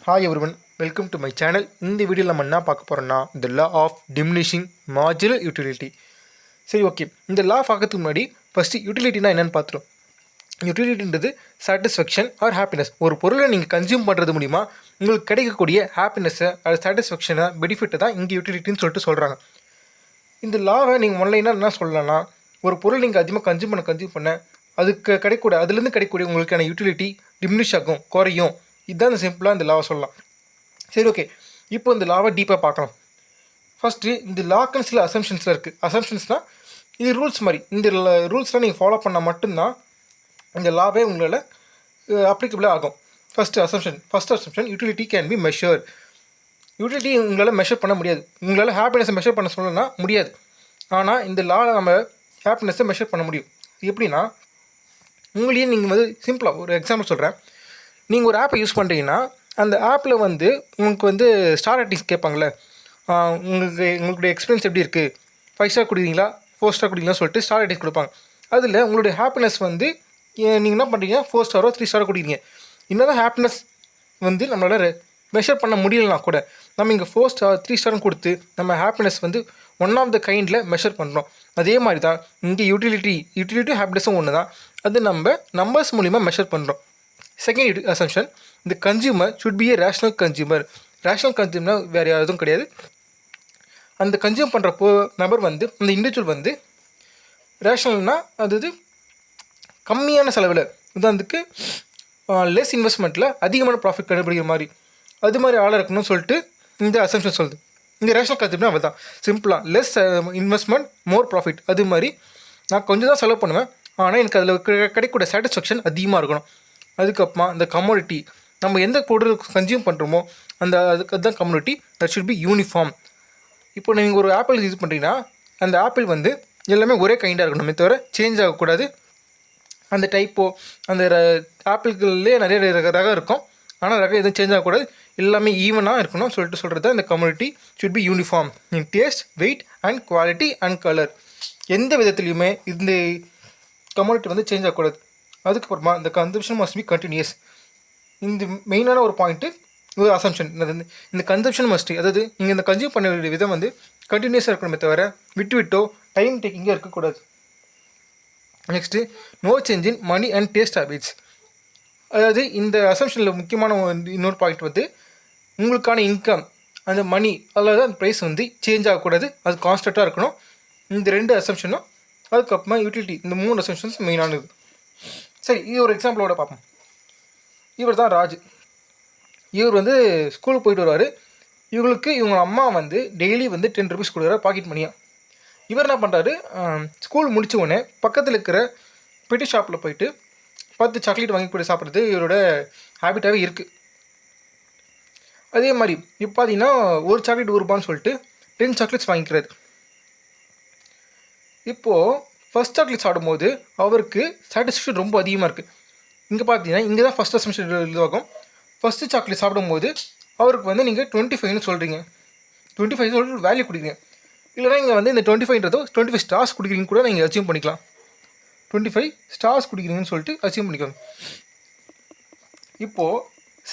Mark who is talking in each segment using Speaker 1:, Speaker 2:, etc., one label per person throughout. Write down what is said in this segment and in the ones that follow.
Speaker 1: Hi everyone, welcome to my channel. இந்த வீடியோவில் நம்ம என்ன பார்க்க போகிறோம்னா இந்த law of diminishing marginal utility. சரி, ஓகே. இந்த லா பார்க்கறதுக்கு முன்னாடி ஃபஸ்ட்டு யூட்டிலிட்டினா என்னென்னு பார்த்துரும். யூட்டிலிட்டின்றது சாட்டிஸ்ஃபேக்ஷன் ஆர் ஹாப்பினஸ். ஒரு பொருளை நீங்கள் கன்சியூம் பண்ணுறது மூலிமா உங்களுக்கு கிடைக்கக்கூடிய ஹாப்பினஸ்ஸை, அது சாட்டிஸ்ஃபேக்ஷனை, பெனிஃபிட்டை தான் இங்கே யூட்டிலிட்டின்னு சொல்லிட்டு சொல்கிறாங்க. இந்த லாவை நீங்கள் ஒன்லைனாக என்ன சொல்லலாம்னா, ஒரு பொருள் நீங்கள் அதிகமாக கன்சியூம் பண்ண அதுக்கு கிடைக்கூட அதுலேருந்து கிடைக்கக்கூடிய உங்களுக்கான யூட்டிலிட்டி டிமினிஷ் ஆகும், குறையும். இதுதான் இந்த சிம்பிளாக இந்த லாவை சொல்லலாம். சரி, ஓகே. இப்போ இந்த லாவை டீப்பாக பார்க்கலாம். ஃபஸ்ட்டு இந்த லாக்குன்னு சில அசம்ஷன்ஸில் இருக்குது. அசம்ஷன்ஸ்னால் இது ரூல்ஸ் மாதிரி. இந்த ரூல்ஸ்லாம் நீங்கள் ஃபாலோ பண்ணால் மட்டும்தான் இந்த லாவே உங்களால் அப்ளிகபிளாக ஆகும். First assumption utility can be measure. Utility உங்களால் மெஷர் பண்ண முடியாது. உங்களால் ஹாப்பினஸை மெஷர் பண்ண சொல்லணும்னா முடியாது. ஆனால் இந்த லாவில் நம்ம ஹாப்பினஸை மெஷர் பண்ண முடியும். எப்படின்னா, உங்களையே நீங்கள் வந்து சிம்பிளாக ஒரு எக்ஸாம்பிள் சொல்கிறேன். நீங்கள் ஒரு ஆப்பை யூஸ் பண்ணுறீங்கன்னா அந்த ஆப்பில் வந்து உங்களுக்கு வந்து ஸ்டார் ரேட்டிங்ஸ் கேட்பாங்களே, உங்களுடைய எக்ஸ்பீரியன்ஸ் எப்படி இருக்குது, 5 ஸ்டார் கொடுக்குறீங்களா 4 ஸ்டார் கொடுக்குறீங்களா சொல்லிட்டு ஸ்டார் ரேட்டிங்ஸ் கொடுப்பாங்க. அதில் உங்களுடைய ஹாப்பினஸ் வந்து நீங்கள் என்ன பண்ணுறீங்க, 4 ஸ்டாரோ 3 ஸ்டாரோ கொடுக்குறீங்க. இன்னும் ஹாப்பினஸ் வந்து நம்மளால் மெஷர் பண்ண முடியலனா கூட நம்ம இங்கே 4 ஸ்டார் 3 ஸ்டார்னு கொடுத்து நம்ம ஹாப்பினஸ் வந்து ஒன் ஆஃப் த கைண்டில் மெஷர் பண்ணுறோம். அதே மாதிரி தான் இங்கே யூட்டிலிட்டி ஹாப்பினஸும் ஒன்று தான். அது நம்ம நம்பர்ஸ் மூலிமா மெஷர் பண்ணுறோம். செகண்ட் அசம்ஷன், இந்த consumer should be a rational consumer. Rational கன்சியூமர்னால் வேறு எதுவும் கிடையாது. அந்த கன்சியூம் பண்ணுற நபர் வந்து, அந்த இண்டிவிஜுவல் வந்து ரேஷ்னல்னால் அது கம்மியான செலவில், உதாரணத்துக்கு லெஸ் இன்வெஸ்ட்மெண்ட்டில் அதிகமான ப்ராஃபிட் கண்டுபிடிக்கிற மாதிரி, அது மாதிரி ஆளாக இருக்கணும்னு சொல்லிட்டு இந்த அசம்ஷன் சொல்லுது. இந்த ரேஷ்னல் கன்சியூம்னா அவள் தான் சிம்பிளாக லெஸ் இன்வெஸ்ட்மெண்ட் மோர் ப்ராஃபிட். அது மாதிரி நான் கொஞ்சம் தான் செலவு பண்ணுவேன், ஆனால் எனக்கு அதில் கிடைக்கக்கூடிய சாட்டிஸ்ஃபேக்ஷன் அதிகமாக இருக்கணும். அதுக்கப்புறமா இந்த கமோடிட்டி, நம்ம எந்த பொருள் கன்சியூம் பண்ணுறோமோ அதுக்கு தான் community. That should be uniform. இப்போ நீங்கள் ஒரு ஆப்பிள் யூஸ் பண்ணுறீங்கன்னா அந்த ஆப்பிள் வந்து எல்லாமே ஒரே கைண்டாக இருக்கணுமே தவிர சேஞ்ச் ஆகக்கூடாது. அந்த டைப்போ அந்த ஆப்பிள்களே நிறைய ரகம் இருக்கும், ஆனால் ரகம் எதுவும் சேஞ்ச் ஆகக்கூடாது, எல்லாமே ஈவனாக இருக்கணும் சொல்லிட்டு சொல்கிறது தான் இந்த community. Should be uniform in taste, weight and quality and colour. எந்த விதத்துலையுமே இந்த கம்யூனிட்டி வந்து சேஞ்ச் ஆகக்கூடாது. அதுக்கப்புறமா இந்த கன்சம்ஷன் மஸ்ட் பி கண்டினியூஸ். இந்த மெயினான ஒரு பாயிண்ட்டு, ஒரு அசம்ஷன். இந்த கன்சம்ஷன் மஸ்ட், அதாவது நீங்கள் இந்த கன்சியூம் பண்ண வேண்டிய விதம் வந்து கண்டினியூஸாக இருக்கணுமே தவிர விட்டோ டைம் டேக்கிங்காக இருக்கக்கூடாது. Next, no change in money and taste habits. அதாவது இந்த அசம்ஷனில் முக்கியமான இன்னொரு பாயிண்ட் வந்து உங்களுக்கான இன்கம், அந்த மணி, அதாவது அந்த ப்ரைஸ் வந்து சேஞ்ச் ஆகக்கூடாது, அது கான்ஸ்டண்ட்டாக இருக்கணும். இந்த 2 அசம்ஷனும், அதுக்கப்புறமா யூட்டிலிட்டி, இந்த 3 அசம்ஷன்ஸ் மெயினானது. சரி, இது ஒரு எக்ஸாம்பிளோட பார்ப்போம். இவர் தான் ராஜ். இவர் வந்து ஸ்கூலுக்கு போயிட்டு வருவார். இவங்க அம்மா வந்து டெய்லி வந்து 10 ருபீஸ் கொடுக்குறாரு பாக்கெட் மணியாக. இவர் என்ன பண்ணுறாரு, ஸ்கூல் முடித்த உடனே பக்கத்தில் இருக்கிற பெட்டி ஷாப்பில் போயிட்டு 10 சாக்லேட் வாங்கி கூட சாப்பிட்றது இவரோட ஹேபிட்டாகவே இருக்குது. அதே மாதிரி இப்போ பார்த்தீங்கன்னா ஒரு சாக்லேட் 1 ரூபான்னு சொல்லிட்டு 10 சாக்லேட்ஸ் வாங்கிக்கிறாரு. இப்போது ஃபஸ்ட் சாக்லேட் சாப்பிடும்போது அவருக்கு சாட்டிஸ்ஃபேக்ஷன் ரொம்ப அதிகமாக இருக்குது. இங்கே பார்த்தீங்கன்னா இங்கே தான் ஃபஸ்ட் அசம்ஷன் இதுவாகும். ஃபஸ்ட்டு சாக்லேட் சாப்பிடும்போது அவருக்கு வந்து நீங்கள் 25ன்னு சொல்கிறீங்க, 25 சொல்லிட்டு வேல்யூ கொடுக்குறீங்க. இல்லைனா இங்கே வந்து இந்த 25ன்றதோ 25 ஸ்டார்ஸ் கொடுக்குறீங்கன்னு கூட நீங்கள் அச்சீவ் பண்ணிக்கலாம். 25 ஸ்டார்ஸ் கொடுக்குறீங்கன்னு சொல்லிட்டு அச்சீவ் பண்ணிக்கோங்க. இப்போது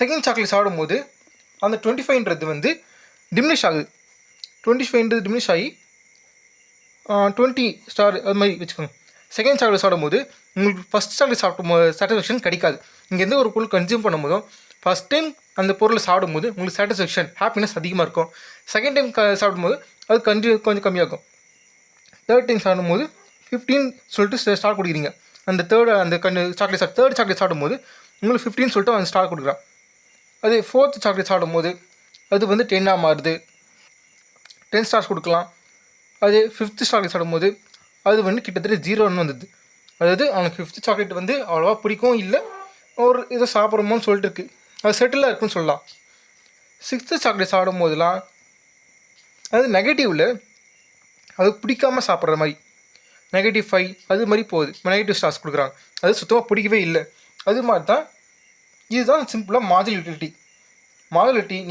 Speaker 1: செகண்ட் சாக்லேட் சாப்பிடும்போது அந்த 25ன்றது வந்து டிமினிஷ் ஆகுது. 25ன்றது டிமினிஷ் ஆகி 20 ஸ்டார் அது மாதிரி வச்சுக்கோங்க. செகண்ட் சாக்லேட் சாப்பிடும்போது உங்களுக்கு ஃபஸ்ட் சாக்லேட் சாப்பிடும்போது சாட்டிஸ்ஃபேக்ஷன் கிடைக்காது. இங்கே எந்த ஒரு பொருள் கன்சியூம் பண்ணும்போதும் ஃபஸ்ட் டைம் அந்த பொருளை சாப்பிடும்போது உங்களுக்கு சாட்டிஸ்ஃபேக்ஷன், ஹாப்பினஸ் அதிகமாக இருக்கும். செகண்ட் டைம் சாப்பிடும்போது அது கொஞ்சம் கம்மியாகும். தேர்ட் டைம் சாப்பிடும்போது 15 சொல்லிட்டு ஸ்டார் கொடுக்குறீங்க. அந்த தேர்ட் சாக்லேட் சாப்பிடும்போது உங்களுக்கு 15 சொல்லிட்டு அந்த ஸ்டார் கொடுக்குறான். அதே 4th சாக்லேட் சாப்பிடும்போது அது வந்து 10ஆக மாறுது, 10 ஸ்டார்ஸ் கொடுக்கலாம். அதே 5th சாக்லேட் சாப்பிடும்போது அது வந்து கிட்டத்தட்ட 0ன்னு வந்தது. அதாவது அவனுக்கு 5th சாக்லேட் வந்து அவ்வளோவா பிடிக்கும் இல்லை, ஒரு இதை சாப்பிட்றோமோன்னு சொல்லிட்டு இருக்குது, அது செட்டிலாக இருக்குன்னு சொல்லலாம். 6th சாக்லேட் சாப்பிடும் போதெல்லாம் அது நெகட்டிவில், அது பிடிக்காமல் சாப்பிட்ற மாதிரி -5 அது மாதிரி போகுது, நெகட்டிவ் ஸ்டார்ஸ் கொடுக்குறாங்க, அது சுத்தமாக பிடிக்கவே இல்லை. அது மாதிரி தான் இதுதான் சிம்பிளாக மார்ஜினல் யூட்டிலிட்டி.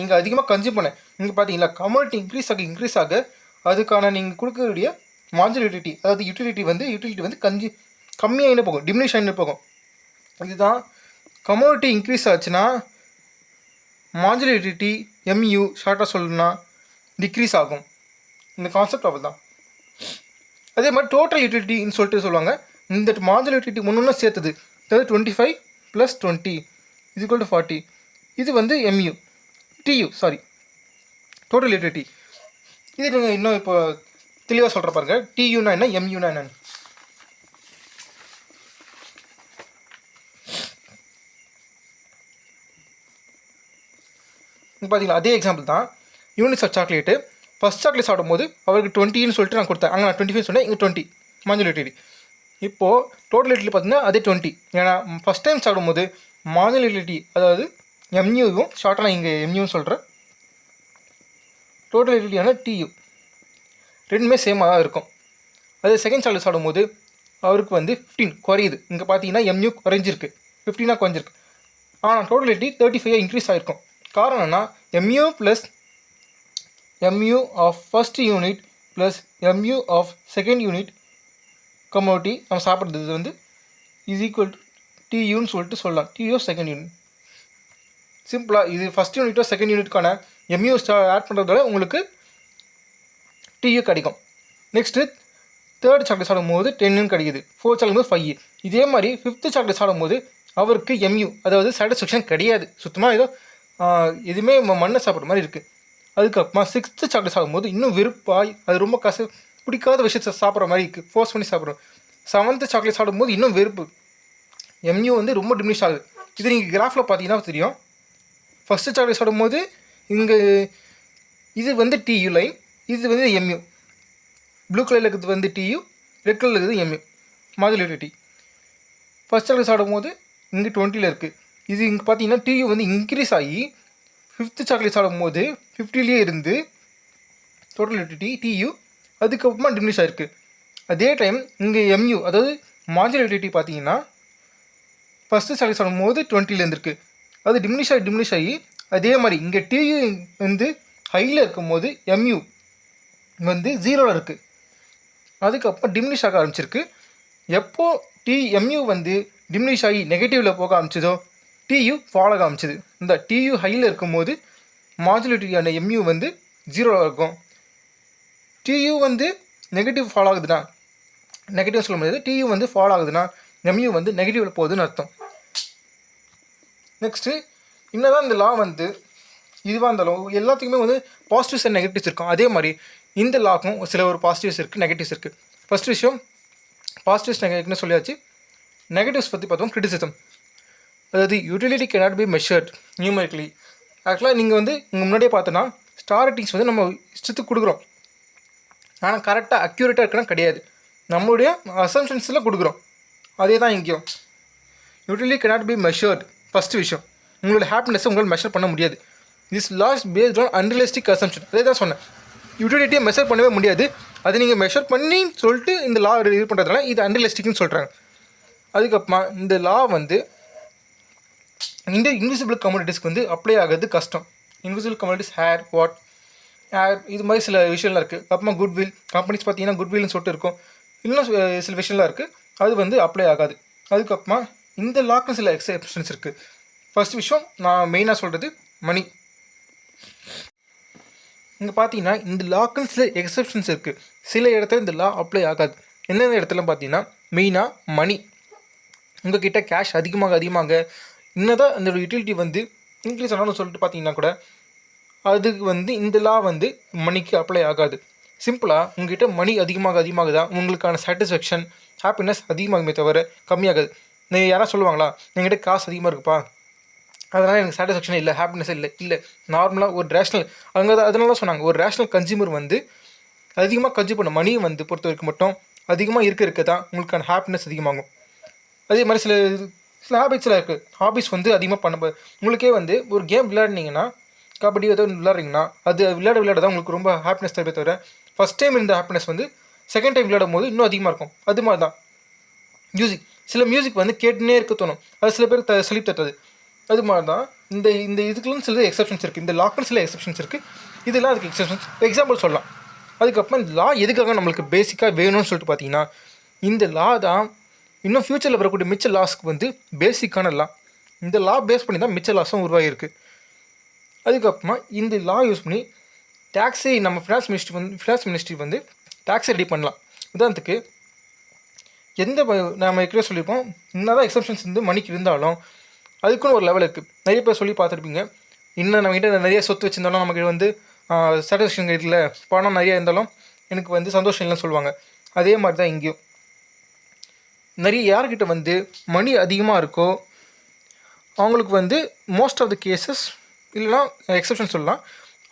Speaker 1: நீங்கள் அதிகமாக கன்சியூம் பண்ண, நீங்கள் பார்த்தீங்களா கம்யூனிட்டி இன்க்ரீஸ் ஆக அதுக்கான நீங்கள் கொடுக்கக்கூடிய மார்ஜினல் யூட்டிலிட்டி, அதாவது யூட்டிலிட்டி வந்து கம்மியாகினே போகும், டிமினிஷ் ஆகினே போகும். இதுதான் கமோடிட்டி இன்க்ரீஸ் ஆச்சுன்னா மாடுலேட்டிவிட்டி எம்யூ ஷார்ட்டாக சொல்லணும்னா டிக்ரீஸ் ஆகும். இந்த கான்செப்ட் அவ்வளோ தான். அதே மாதிரி டோட்டல் யூட்டிலிட்டின்னு சொல்லிட்டு சொல்லுவாங்க. இந்த மாடுலேட்டிவிட்டி முன்னே சேர்த்தது, அதாவது 25 + 20 = 40. இது வந்து எம்யூ டியூ டோட்டல் யூட்டிலிட்டி. இது நீங்கள் இன்னும் இப்போ தெளிவாக சொல்கிற பாருங்க. டியூனா என்ன, எம்யூனா என்னன்னு. பார்த்தீங்களா, அதே எக்ஸாம்பிள் தான். Units of chocolate first chocolate சாப்பிடும்போது அவருக்கு 20ன்னு சொல்லிட்டு நான் கொடுத்தேன். அங்கே நான் 25 சொன்னேன், இங்கே 20 மாடுலேட்டிவிட்டி. இப்போது டோட்டல் யூட்டிலிட்டி பார்த்தீங்கன்னா அதே 20. ஏன்னா ஃபஸ்ட் டைம் சாப்பிடும்போது மாடுலேட்டிவிட்டி அதாவது எம்யூவும் ஷார்ட்டாக நான் இங்கே எம்யூன்னு சொல்கிறேன், டோட்டல் யூட்டிலிட்டியான டியூ ரெண்டுமே சேமாக தான் இருக்கும். அதே செகண்ட் சாக்லேட் சாப்பிடும்போது அவருக்கு வந்து 15 குறையுது. இங்கே பார்த்தீங்கன்னா எம்யூ குறைஞ்சிருக்கு, 15 குறைஞ்சிருக்கு. ஆனால் டோட்டல் யூட்டிலிட்டி 35 இன்க்ரீஸ் ஆகிருக்கும். காரணம் என்ன, MU plus MU of first unit plus MU of second unit commodity நம்ம சாப்பிட்றது வந்து = டியூன்னு சொல்லிட்டு சொல்லலாம். டியூ செகண்ட் யூனிட் சிம்பிளாக இது ஃபஸ்ட் யூனிட்டோ செகண்ட் யூனிட்டுக்கான எம்யூ ஆட் பண்ணுறதால உங்களுக்கு டியூ கிடைக்கும். நெக்ஸ்ட்டு தேர்ட் சாக்லேட் சாப்பிடும்போது 10ன்னு கிடைக்குது, ஃபோர்த் சாக்லேட் 5. இதே மாதிரி ஃபிஃப்த்து சாக்லேட் சாப்பிடும்போது அவருக்கு எம்யூ அதாவது சாட்டிஸ்ஃபேக்ஷன் கிடையாது, சுத்தமாக ஏதோ எதுவுமே மண்ணை சாப்பிட்ற மாதிரி இருக்குது. அதுக்கப்புறமா சிக்ஸ்த்து சாக்லேட் சாப்பிடும்போது இன்னும் வெறுப்பாக அது ரொம்ப பிடிக்காத விஷயத்தை சாப்பிட்ற மாதிரி இருக்குது, ஃபோர்ஸ் பண்ணி சாப்பிட்றோம். செவன்த்து சாக்லேட் சாப்பிடும்போது இன்னும் வெறுப்பு, எம்யூ வந்து ரொம்ப டிமினிஷ் ஆகுது. இது நீங்கள் கிராஃபில் பார்த்தீங்கன்னா தெரியும். ஃபஸ்ட்டு சாக்லேட் சாப்பிடும்போது இங்கே இது வந்து டியூ லைன், இது வந்து எம்யூ. ப்ளூ கலரில் இருக்கிறது வந்து டியூ, ரெட் கலரில் இருக்கிறது எம்யூ மாடுலேட்டிவிட்டி. ஃபஸ்ட் சாக்லேட் சாப்பிடும்போது இங்கே 20ல் இருக்குது. இது இங்கே பார்த்தீங்கன்னா டியூ வந்து இன்க்ரீஸ் ஆகி ஃபிஃப்த்து சாக்லேட் சாப்பிடும்போது 50லேயே இருந்து டோட்டல் யூட்டிலிட்டி டியூ அதுக்கப்புறமா டிமினிஷ் ஆகிருக்கு. அதே டைம் இங்கே எம்யூ அதாவது மாடுலேட்டிவிட்டி பார்த்தீங்கன்னா ஃபஸ்ட்டு சாக்லேட் சாப்பிடும்போது 20ல் இருந்திருக்கு, அது டிமினிஷ் ஆகி அதே மாதிரி இங்கே டியூ வந்து ஹையில் இருக்கும்போது எம்யூ வந்து 0ல் இருக்குது, அதுக்கப்புறம் டிமினிஷ் ஆக ஆரம்பிச்சிருக்கு. எப்போது எம்யூ வந்து டிமினிஷ் ஆகி நெகட்டிவில் போக ஆரம்பிச்சதோ டியூ ஃபால் ஆக ஆரம்பிச்சிது. இந்த டியூ ஹையில் இருக்கும்போது மாடுலேட்டிவிட்டியான எம்யூ வந்து 0ல் இருக்கும். டியூ வந்து நெகட்டிவ் ஃபால் ஆகுதுன்னா, நெகட்டிவ் சொல்ல முடியாது, டியூ வந்து ஃபால் ஆகுதுன்னா எம்யூ வந்து நெகட்டிவில் போகுதுன்னு அர்த்தம். நெக்ஸ்ட்டு இன்னதான் இந்த லா வந்து இதுவாக இருந்தாலும் எல்லாத்துக்குமே வந்து பாசிட்டிவ்ஸ் அண்ட் நெகட்டிவ்ஸ் இருக்கும். அதே மாதிரி இந்த லாக்கும் சில ஒரு பாசிட்டிவ்ஸ் இருக்குது, நெகட்டிவ்ஸ் இருக்குது. ஃபஸ்ட் விஷயம் பாசிட்டிவ்ஸ் நெகட்டிவ்னு சொல்லியாச்சு. நெகட்டிவ்ஸ் பற்றி பார்த்தோம். கிரிட்டிசிசம் அதாவது utility cannot be measured numerically. ஆக்சுவலாக நீங்கள் வந்து இங்கே முன்னாடியே பார்த்தோன்னா ஸ்டார் ரேட்டிங்ஸ் வந்து நம்ம இஷ்டத்துக்கு கொடுக்குறோம், ஆனால் கரெக்டாக அக்யூரேட்டாக இருக்குன்னா கிடையாது, நம்மளுடைய அசம்ஷன்ஸில் கொடுக்குறோம். அதே தான் இங்கேயும் utility cannot be measured. First விஷயம், உங்களோட ஹாப்பினஸை உங்களால் மெஷர் பண்ண முடியாது. This laws based on unrealistic assumption. அதே தான் சொன்னேன், யூட்டிலிட்டியை மெஷர் பண்ணவே முடியாது, அது நீங்கள் மெஷர் பண்ணி சொல்லிட்டு இந்த லா இது பண்ணுறதுனால இது அன்ரியலிஸ்டிக்னு சொல்கிறாங்க. அதுக்கப்புறமா இந்த லா வந்து இந்த இன்விசிபிள் கம்யூனிட்டிஸ்க்கு வந்து அப்ளை ஆகிறது கஷ்டம். இன்விசிபிள் கம்யூனிட்டிஸ் ஹேர் இது மாதிரி சில விஷயம்லாம் இருக்குது. அப்புறமா குட்வில் கம்பெனிஸ் பார்த்தீங்கன்னா குட்வில்னு சொல்லிட்டு இருக்கும், இன்னும் சில விஷயம்லாம் இருக்குது, அது வந்து அப்ளை ஆகாது. அதுக்கப்புறமா இந்த லாக்கு சில எக்ஸப்ஷன்ஸ் இருக்குது. ஃபர்ஸ்ட் விஷயம் நான் மெயினாக சொல்கிறது மணி. இங்கே பார்த்தீங்கன்னா இந்த லாக்குன்னு சில எக்ஸப்ஷன்ஸ் இருக்குது, சில இடத்துல இந்த லா அப்ளை ஆகாது. எந்தெந்த இடத்துல பார்த்தீங்கன்னா மெயினாக மணி. உங்கள்கிட்ட கேஷ் அதிகமாக இன்னதான் அந்த யூட்டிலிட்டி வந்து இன்க்ரீஸ் ஆனாலும் சொல்லிட்டு பார்த்தீங்கன்னா கூட அதுக்கு வந்து இந்த லா வந்து மணிக்கு அப்ளை ஆகாது. சிம்பிளாக உங்கள்கிட்ட மணி அதிகமாக தான் உங்களுக்கான சாட்டிஸ்ஃபேக்ஷன் ஹாப்பினஸ் அதிகமாகுமே தவிர கம்மியாகாது. நீங்கள் யாராவது சொல்லுவாங்களா, என்கிட்ட காசு அதிகமாக இருக்குப்பா அதனால் எனக்கு சாட்டிஸ்ஃபேக்ஷன் இல்லை, ஹாப்பினஸ் இல்லை நார்மலாக ஒரு ரேஷ்னல் அதனால தான் சொன்னாங்க, ஒரு ரேஷ்னல் கன்சியூமர் வந்து அதிகமாக கன்சியூம் பண்ண மணியை வந்து பொறுத்த வரைக்கும் மட்டும் அதிகமாக இருக்க தான் உங்களுக்கான ஹாப்பினஸ் அதிகமாகும். அதே மாதிரி சில ஹாபிட்ஸ்லாம் இருக்குது. ஹாபிட்ஸ் வந்து அதிகமாக பண்ண உங்களுக்கே வந்து ஒரு கேம் விளையாடினீங்கன்னா, கபடி ஏதோ விளையாடுறீங்கன்னா அது விளையாட தான் உங்களுக்கு ரொம்ப ஹாப்பினஸ் தவிர தவிர ஃபஸ்ட் டைம் இருந்த ஹாப்பினஸ் வந்து செகண்ட் டைம் விளையாடும் போது இன்னும் அதிகமாக இருக்கும். அது மாதிரி தான் சில மியூசிக் வந்து கேட்டுனே இருக்க தோணும், அது சில பேர் சலிப்பு தட்டுறது. அது மாதிரி தான் இந்த இதுக்குலாம் சில எக்ஸப்ஷன்ஸ் இருக்குது, இந்த லாக்குன்னு சில எக்ஸப்ஷன்ஸ் இருக்குது, இதெல்லாம் அதுக்கு எக்ஸப்ஷன்ஸ் எக்ஸாம்பிள் சொல்லலாம். அதுக்கப்புறம் இந்த லா எதுக்காக நம்மளுக்கு பேசிக்காக வேணும்னு சொல்லிட்டு பார்த்தீங்கன்னா, இந்த லா தான் இன்னும் ஃப்யூச்சரில் வரக்கூடிய மிச்ச லாஸ்க்கு வந்து பேசிக்கான லா. இந்த லா பேஸ் பண்ணி தான் மிச்ச லாஸும் உருவாகிருக்கு. அதுக்கப்புறமா இந்த லா யூஸ் பண்ணி டேக்ஸை நம்ம ஃபினான்ஸ் மினிஸ்ட்ரி வந்து டேக்ஸை ரெடி பண்ணலாம். உதாரணத்துக்கு நம்ம ஏற்கனவே சொல்லியிருப்போம், என்னதான் எக்ஸப்ஷன்ஸ் வந்து மணிக்கு இருந்தாலும் அதுக்குன்னு ஒரு லெவல் இருக்குது. நிறைய பேர் சொல்லி பார்த்துருப்பீங்க, இன்னும் நம்மகிட்ட நிறைய சொத்து வச்சுருந்தாலும் நமக்கு வந்து சாட்டிஸ்ஃபேக்ஷன் இல்லை, பணம் நிறையா இருந்தாலும் எனக்கு வந்து சந்தோஷம் இல்லைன்னு சொல்லுவாங்க. அதே மாதிரி தான் இங்கேயும் நிறைய யார்கிட்ட வந்து மணி அதிகமாக இருக்கோ அவங்களுக்கு வந்து மோஸ்ட் ஆஃப் த கேசஸ் இல்லைனா எக்ஸப்ஷன் சொல்லலாம்,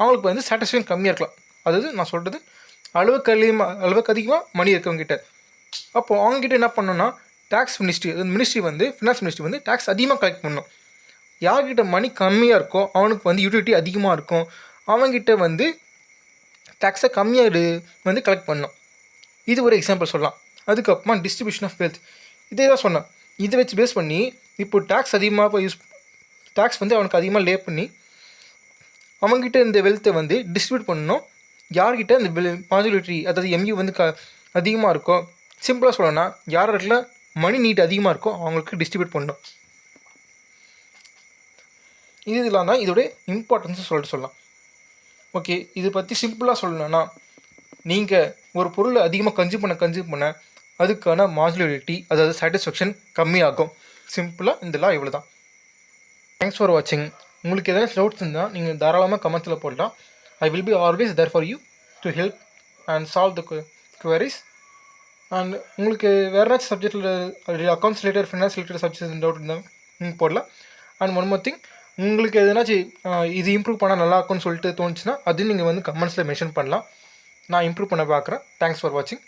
Speaker 1: அவங்களுக்கு வந்து சாட்டிஸ்ஃபேக்ஷன் கம்மியாக இருக்கலாம். அதாவது நான் சொல்கிறது அளவுக்கு அதிகமாக மணி இருக்கவங்ககிட்ட. அப்போது அவங்ககிட்ட என்ன பண்ணணும்னா டேக்ஸ் மினிஸ்ட்ரி வந்து ஃபினான்ஸ் மினிஸ்ட்ரி வந்து டேக்ஸ் அதிகமாக கலெக்ட் பண்ணணும். யார்கிட்ட மணி கம்மியாக இருக்கோ அவனுக்கு வந்து யூட்டிலிட்டி அதிகமாக இருக்கும், அவங்ககிட்ட வந்து டேக்ஸை கம்மியாக வந்து கலெக்ட் பண்ணணும். இது ஒரு எக்ஸாம்பிள் சொல்லலாம். அதுக்கப்புறமா டிஸ்ட்ரிபியூஷன் ஆஃப் வெல்த், இதே தான் சொன்னேன். இதை வச்சு பேஸ் பண்ணி இப்போ டேக்ஸ் வந்து அவனுக்கு அதிகமாக லே பண்ணி அவங்ககிட்ட இந்த வெல்த்தை வந்து டிஸ்ட்ரிபியூட் பண்ணணும். யார்கிட்ட இந்த மாஜுலிட்டி அதாவது எம்யூ வந்து அதிகமாக இருக்கோ, சிம்பிளாக சொல்லணும்னா யார்கிட்ட மணி நீட் அதிகமாக இருக்கோ அவங்களுக்கு டிஸ்ட்ரிபியூட் பண்ணணும். இதெல்லாம் தான் இதோடைய இம்பார்ட்டன்ஸை சொல்லலாம். ஓகே, இதை பற்றி சிம்பிளாக சொல்லணும்னா நீங்கள் ஒரு பொருளை அதிகமாக கன்சியூம் பண்ண அதுக்கான மாஜுலிட்டி அதாவது சாட்டிஸ்ஃபேக்ஷன் கம்மியாகும். சிம்பிளாக இந்த லா இவ்வளோ தான். தேங்க்ஸ் ஃபார் வாட்சிங். உங்களுக்கு எதாவது டவுட்ஸ் இருந்தால் நீங்கள் தாராளமாக கமெண்ட்ஸில் போடலாம். I will be always there for you to help and solve the queries. And உங்களுக்கு வேறு ஏதாச்சும் சப்ஜெக்டில் accounts related finance related subjects doubt இருந்தால் நீங்கள் போடலாம். அண்ட் ஒன் மோர் திங், உங்களுக்கு எதனாச்சும் இது இம்ப்ரூவ் பண்ணால் நல்லா இருக்கும்னு சொல்லிட்டு தோணுச்சுன்னா அதையும் நீங்கள் வந்து கமெண்ட்ஸில் மென்ஷன் பண்ணலாம். நான் இம்ப்ரூவ் பண்ண பார்க்குறேன். தேங்க்ஸ் ஃபார் வாட்சிங்.